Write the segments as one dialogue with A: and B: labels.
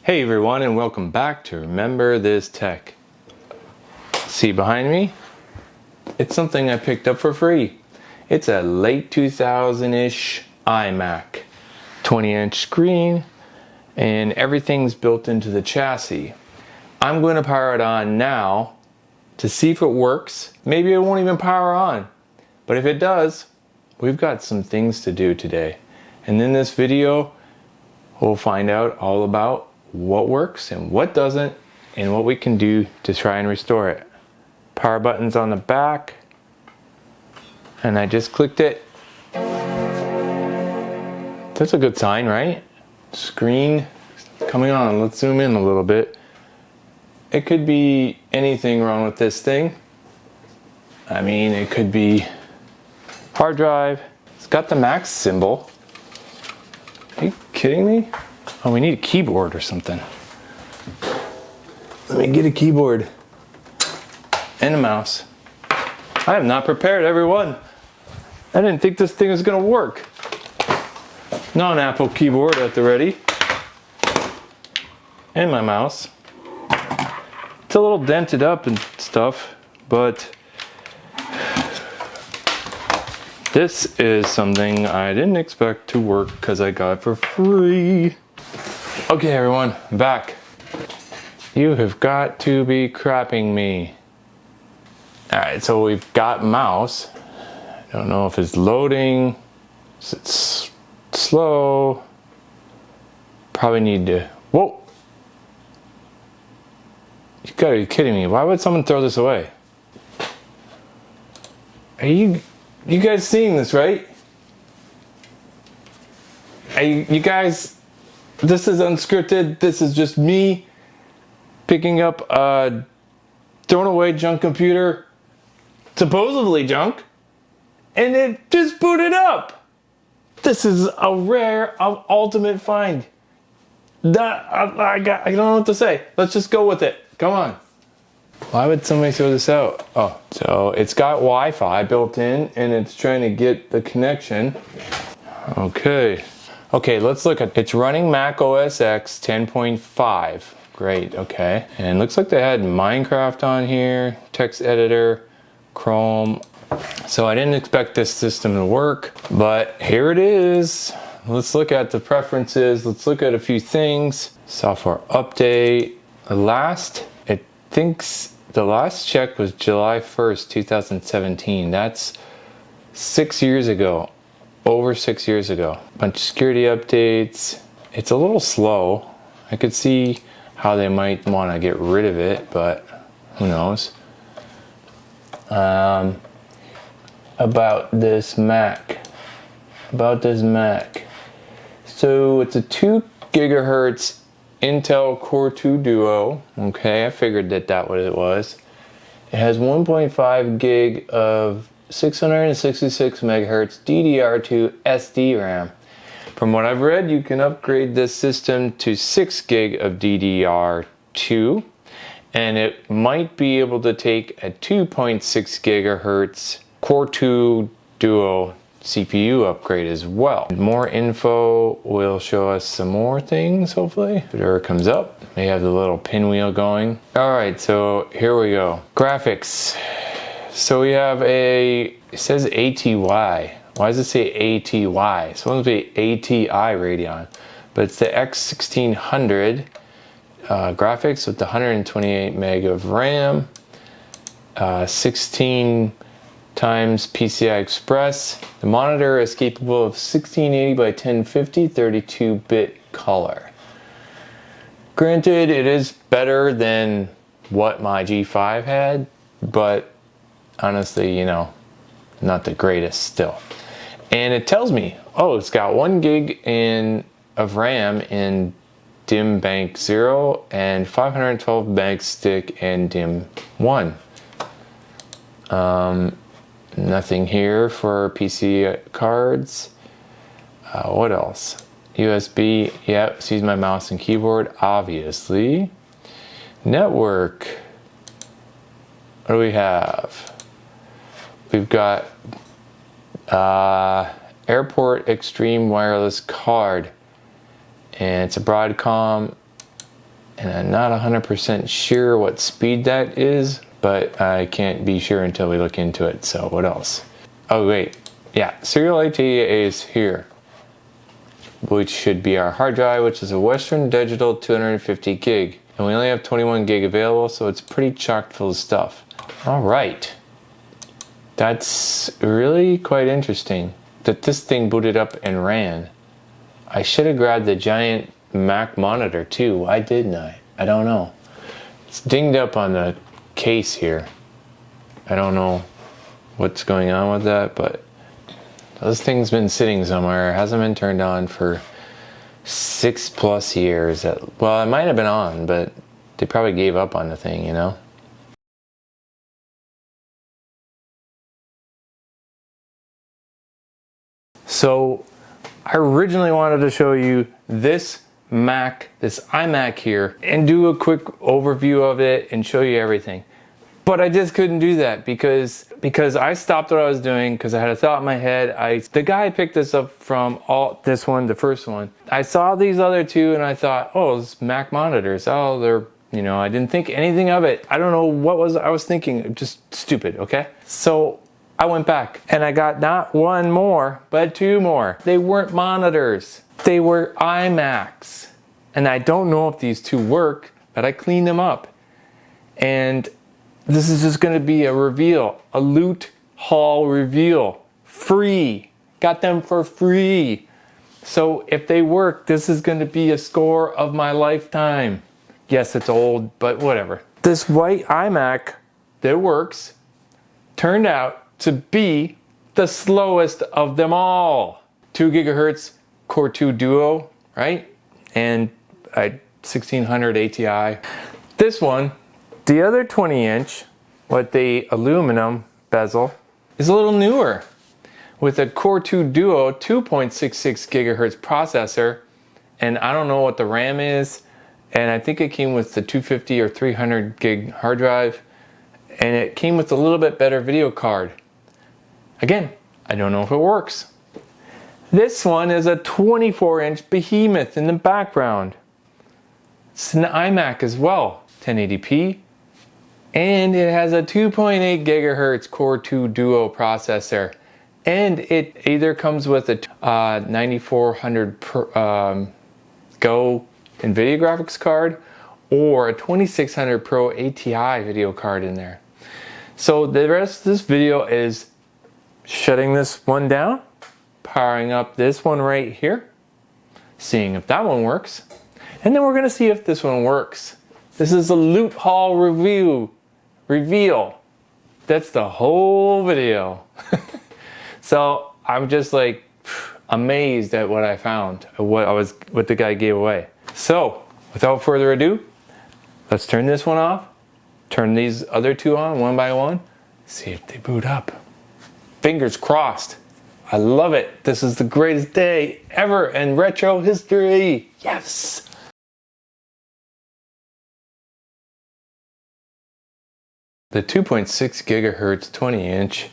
A: Hey everyone, and welcome back to Remember This Tech. See behind me? It's something I picked up for free. It's a late 2000-ish iMac. 20-inch screen, and everything's built into the chassis. I'm going to power it on now to see if it works. Maybe it won't even power on. But if it does, we've got some things to do today. And in this video, we'll find out all about what works and what doesn't, and what we can do to try and restore it. Power button's on the back, and I just clicked it. That's a good sign, right? Screen coming on. Let's zoom in a little bit. It could be anything wrong with this thing. I mean, it could be hard drive. It's got the Mac symbol. Are you kidding me? Oh, we need a keyboard or something. Let me get a keyboard and a mouse. I am not prepared, everyone. I didn't think this thing was gonna work. Not an Apple keyboard at the ready. And my mouse. It's a little dented up and stuff, but this is something I didn't expect to work because I got it for free. Okay everyone, I'm back. You have got to be crapping me. Alright, so we've got mouse. I don't know if it's loading. It's slow. Probably need to, whoa! You gotta be kidding me. Why would someone throw this away? Are you guys seeing this, right? Are you guys, this is unscripted. This is just me picking up a thrown away junk computer, supposedly junk, and it just booted up. This is a rare, ultimate find. I don't know what to say. Let's just go with it. Come on. Why would somebody throw this out? Oh, so it's got Wi-Fi built in, and it's trying to get the connection. Okay, let's look at, it's running Mac OS X 10.5. Great, okay. And it looks like they had Minecraft on here, text editor, Chrome. So I didn't expect this system to work, but here it is. Let's look at the preferences. Let's look at a few things. Software update. The last check was July 1st, 2017. That's 6 years ago. Over 6 years ago. Bunch of security updates. It's a little slow. I could see how they might want to get rid of it, but who knows. About this Mac. So it's a 2 gigahertz Intel Core 2 Duo. Okay, I figured that what it was. It has 1.5 gig of 666 megahertz DDR2 SD RAM. From what I've read, you can upgrade this system to 6 gig of DDR2, and it might be able to take a 2.6 gigahertz Core 2 Duo CPU upgrade as well. More info will show us some more things, hopefully. There it comes up. They have the little pinwheel going. All right, so here we go. Graphics. So we have it says ATY. Why does it say ATY? It's supposed to be ATI Radeon, but it's the X1600 graphics with the 128 meg of RAM, 16 times PCI Express. The monitor is capable of 1680 by 1050, 32-bit color. Granted, it is better than what my G5 had, but honestly, you know, not the greatest still. And it tells me, oh, it's got 1 gig of RAM in DIMM Bank 0 and 512 meg stick in DIMM 1. Nothing here for PC cards. What else? USB, yep, use my mouse and keyboard, obviously. Network. What do we have? We've got Airport Extreme Wireless Card, and it's a Broadcom and I'm not 100% sure what speed that is, but I can't be sure until we look into it. So what else? Oh wait, yeah, serial ATA is here, which should be our hard drive, which is a Western Digital 250 gig. And we only have 21 gig available, so it's pretty chock full of stuff. All right. That's really quite interesting that this thing booted up and ran. I should have grabbed the giant Mac monitor too. Why didn't I? I don't know. It's dinged up on the case here. I don't know what's going on with that, but this thing's been sitting somewhere. It hasn't been turned on for 6+ years. Well, it might have been on, but they probably gave up on the thing, you know? So I originally wanted to show you this Mac, this iMac here, and do a quick overview of it and show you everything. But I just couldn't do that because I stopped what I was doing because I had a thought in my head. The guy picked this up from this one, the first one. I saw these other two and I thought, oh, it's Mac monitors. Oh, they're, you know, I didn't think anything of it. I don't know what I was thinking, just stupid, okay? So I went back and I got not one more, but two more. They weren't monitors. They were iMacs. And I don't know if these two work, but I cleaned them up. And this is just going to be a reveal, a loot haul reveal, free. Got them for free. So if they work, this is going to be a score of my lifetime. Yes, it's old, but whatever. This white iMac that works turned out to be the slowest of them all. 2 gigahertz Core 2 Duo, right? And a 1600 ATI. This one, the other 20-inch, with the aluminum bezel, is a little newer, with a Core 2 Duo 2.66 gigahertz processor, and I don't know what the RAM is, and I think it came with the 250 or 300 gig hard drive, and it came with a little bit better video card. Again, I don't know if it works. This one is a 24-inch behemoth in the background. It's an iMac as well, 1080p. And it has a 2.8 gigahertz Core 2 Duo processor. And it either comes with a 9400 Go NVIDIA graphics card or a 2600 Pro ATI video card in there. So the rest of this video is shutting this one down, powering up this one right here, seeing if that one works, and then we're going to see if this one works. This is a loot haul reveal. That's the whole video. So I'm just like amazed at what I found, what the guy gave away. So without further ado, let's turn this one off, turn these other two on one by one, see if they boot up. Fingers crossed. I love it. This is the greatest day ever in retro history. Yes. The 2.6 gigahertz 20-inch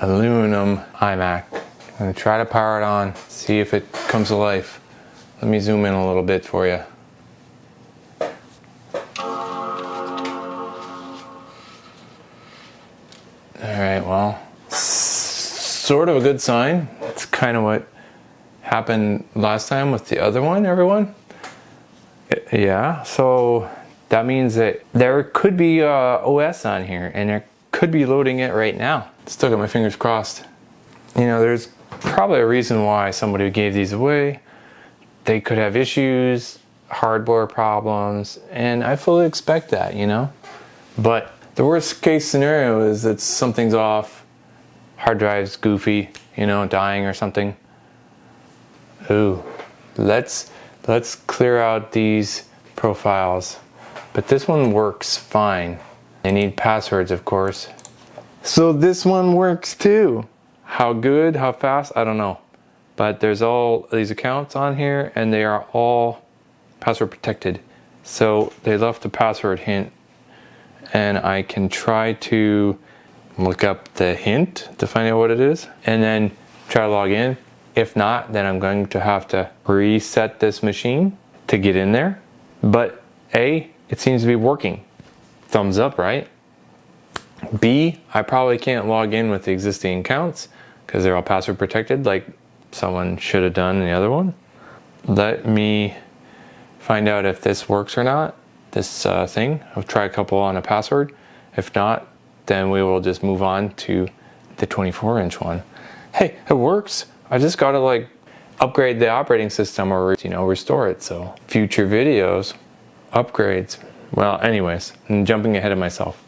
A: aluminum iMac. I'm going to try to power it on, see if it comes to life. Let me zoom in a little bit for you. Alright, well, sort of a good sign. It's kind of what happened last time with the other one, everyone. Yeah, so that means that there could be OS on here, and it could be loading it right now. Still got my fingers crossed. You know, there's probably a reason why somebody gave these away. They could have issues, hardware problems, and I fully expect that, you know. But the worst case scenario is that something's off, hard drive's goofy, you know, dying or something. Ooh, let's clear out these profiles. But this one works fine. They need passwords, of course. So this one works too. How good, how fast, I don't know. But there's all these accounts on here and they are all password protected. So they left the password hint, and I can try to look up the hint to find out what it is and then try to log in. If not, then I'm going to have to reset this machine to get in there. But A, it seems to be working. Thumbs up, right? B, I probably can't log in with the existing accounts because they're all password protected like someone should have done in the other one. Let me find out if this works or not, this thing. I'll try a couple on a password. If not, then we will just move on to the 24-inch one. Hey, it works. I just gotta like upgrade the operating system or restore it. So future videos, upgrades. Well, anyways, I'm jumping ahead of myself.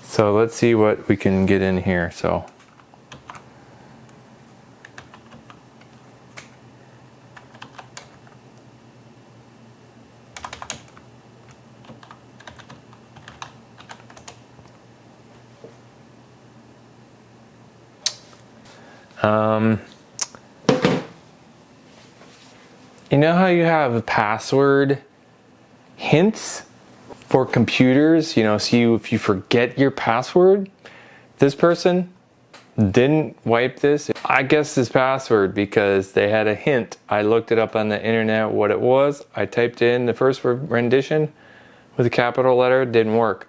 A: So let's see what we can get in here. So you know how you have password hints for computers, so if you forget your password, this person didn't wipe this. I guessed this password because they had a hint. I looked it up on the internet what it was. I typed in the first rendition with a capital letter, didn't work.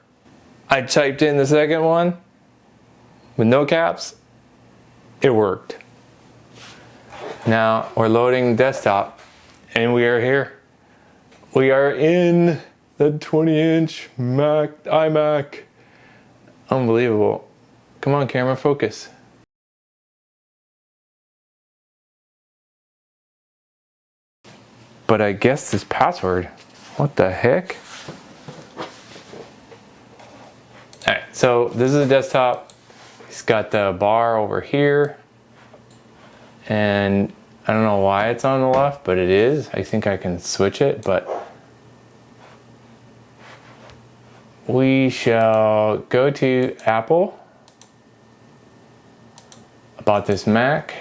A: I typed in the second one with no caps, it worked. Now we're loading desktop and we are here. We are in the 20-inch iMac. Unbelievable. Come on, camera, focus. But I guessed this password. What the heck? Alright, so this is a desktop. It's got the bar over here. And I don't know why it's on the left, but it is. I think I can switch it, but we shall go to Apple. About this Mac.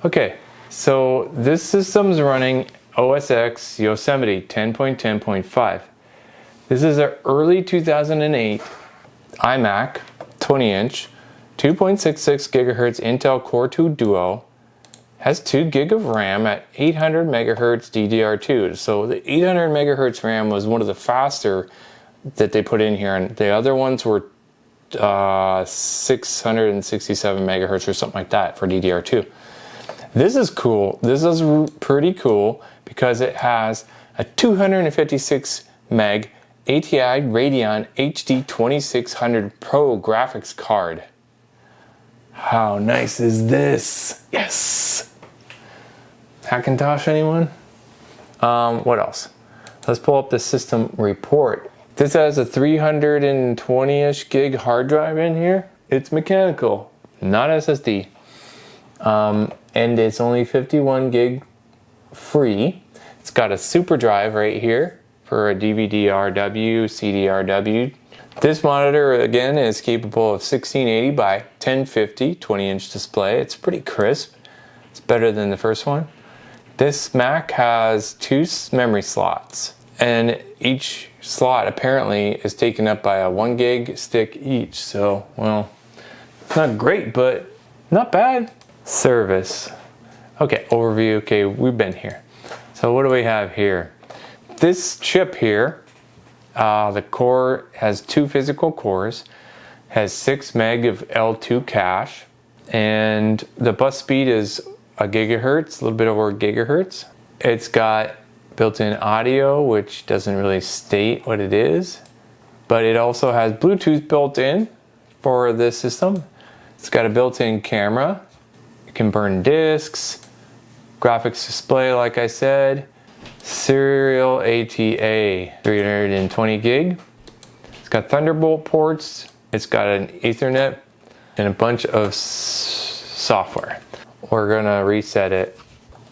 A: Okay, so this system's running OS X Yosemite 10.10.5. This is an early 2008 iMac 20-inch 2.66 gigahertz Intel Core 2 Duo. Has 2 gig of RAM at 800 megahertz DDR2. So the 800 megahertz RAM was one of the faster that they put in here, and the other ones were 667 megahertz or something like that for DDR2. This is cool. This is pretty cool because it has a 256 meg ATI Radeon HD 2600 Pro graphics card. How nice is this? Yes! Hackintosh, anyone? What else? Let's pull up the system report. This has a 320-ish gig hard drive in here. It's mechanical, not SSD. And it's only 51 gig free. It's got a super drive right here for a DVD-RW, CD-RW. This monitor, again, is capable of 1680 by 1050, 20-inch display. It's pretty crisp. It's better than the first one. This Mac has 2 memory slots, and each slot apparently is taken up by a 1 gig stick each. So, well, it's not great, but not bad. Service. Okay, overview. Okay, we've been here. So what do we have here? This chip here, the core has 2 physical cores, has 6 meg of L2 cache, and the bus speed is a gigahertz, a little bit over a gigahertz. It's got built-in audio, which doesn't really state what it is, but it also has Bluetooth built in for this system. It's got a built-in camera. You can burn discs, graphics display, like I said, serial ATA 320 gig. It's got Thunderbolt ports. It's got an Ethernet and a bunch of software. We're gonna reset it,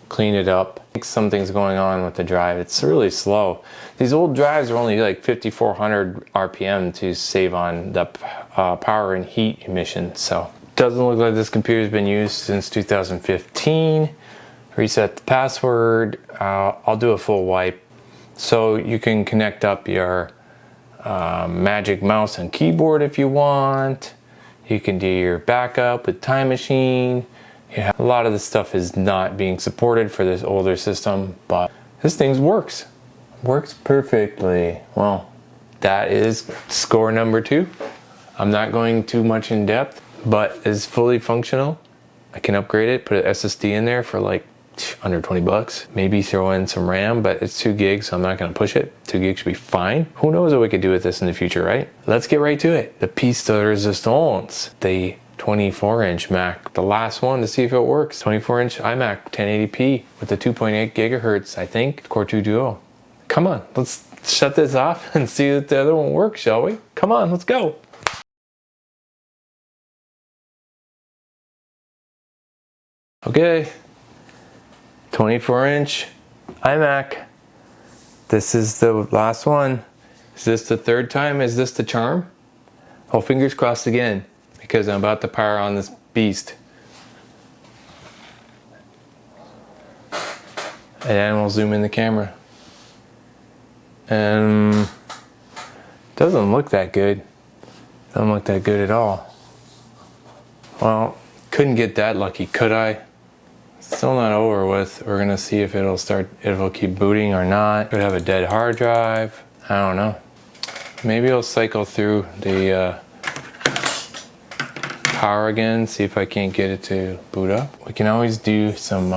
A: clean it up. I think something's going on with the drive. It's really slow. These old drives are only like 5,400 RPM to save on the power and heat emissions. So doesn't look like this computer's been used since 2015. Reset the password. I'll do a full wipe. So you can connect up your Magic Mouse and keyboard if you want. You can do your backup with Time Machine. Yeah, a lot of the stuff is not being supported for this older system, but this thing works. Works perfectly. Well, that is score number 2. I'm not going too much in depth, but it's fully functional. I can upgrade it, put an SSD in there for like under 20 bucks. Maybe throw in some RAM, but it's 2 gigs, so I'm not gonna push it. 2 gigs should be fine. Who knows what we could do with this in the future, right? Let's get right to it. The piece de resistance, the 24-inch Mac, the last one to see if it works. 24-inch iMac 1080p with the 2.8 gigahertz, I think, Core 2 Duo. Come on, let's shut this off and see if the other one works, shall we? Come on, let's go. Okay, 24-inch iMac. This is the last one. Is this the 3rd time? Is this the charm? Oh, fingers crossed again, because I'm about to power on this beast. And then we'll zoom in the camera. And doesn't look that good. Doesn't look that good at all. Well, couldn't get that lucky, could I? Still not over with. We're gonna see if it'll keep booting or not. Could have a dead hard drive. I don't know. Maybe I'll cycle through the power again, see if I can't get it to boot up. We can always do some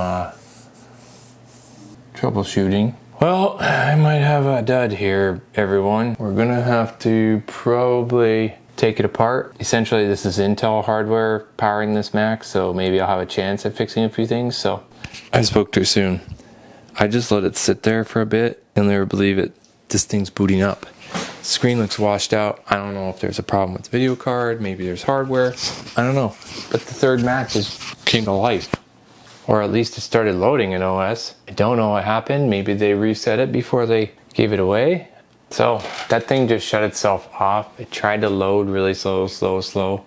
A: troubleshooting. Well, I might have a dud here, everyone. We're gonna have to probably take it apart. Essentially, this is Intel hardware powering this Mac, so maybe I'll have a chance at fixing a few things. So I spoke too soon. I just let it sit there for a bit. You'll never believe it. This thing's booting up. Screen looks washed out. I don't know if there's a problem with the video card. Maybe there's hardware. I don't know. But the 3rd Mac just came to life. Or at least it started loading in OS. I don't know what happened. Maybe they reset it before they gave it away. So that thing just shut itself off. It tried to load really slow.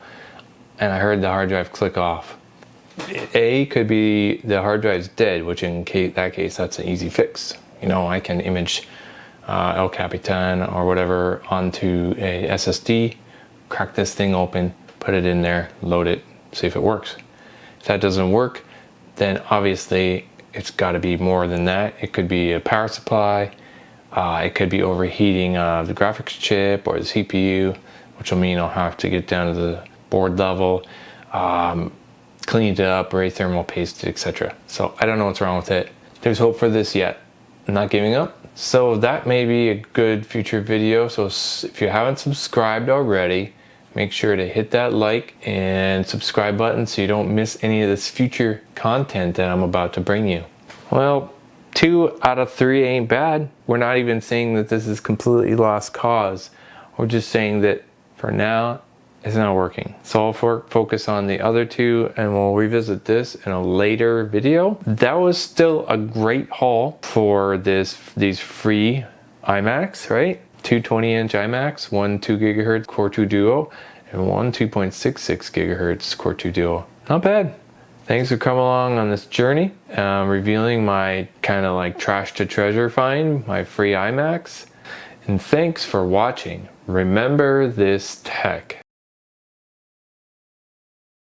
A: And I heard the hard drive click off. A could be the hard drive's dead, which in that case, that's an easy fix. You know, I can image El Capitan or whatever onto a SSD, crack this thing open, put it in there, load it, see if it works. If that doesn't work, then obviously it's got to be more than that. It could be a power supply, it could be overheating the graphics chip or the CPU, which will mean I'll have to get down to the board level, clean it up, thermal paste it, etc. So I don't know what's wrong with it. There's hope for this yet. I'm not giving up. So that may be a good future video. So if you haven't subscribed already, make sure to hit that like and subscribe button so you don't miss any of this future content that I'm about to bring you. Well, 2 out of 3 ain't bad. We're not even saying that this is completely lost cause. We're just saying that for now, it's not working. So I'll focus on the other 2 and we'll revisit this in a later video. That was still a great haul for these free iMacs, right? 2 20-inch iMacs, one 2 gigahertz Core 2 Duo, and one 2.66 gigahertz Core 2 Duo. Not bad. Thanks for coming along on this journey, revealing my kind of like trash to treasure find, my free iMacs. And thanks for watching. Remember this tech.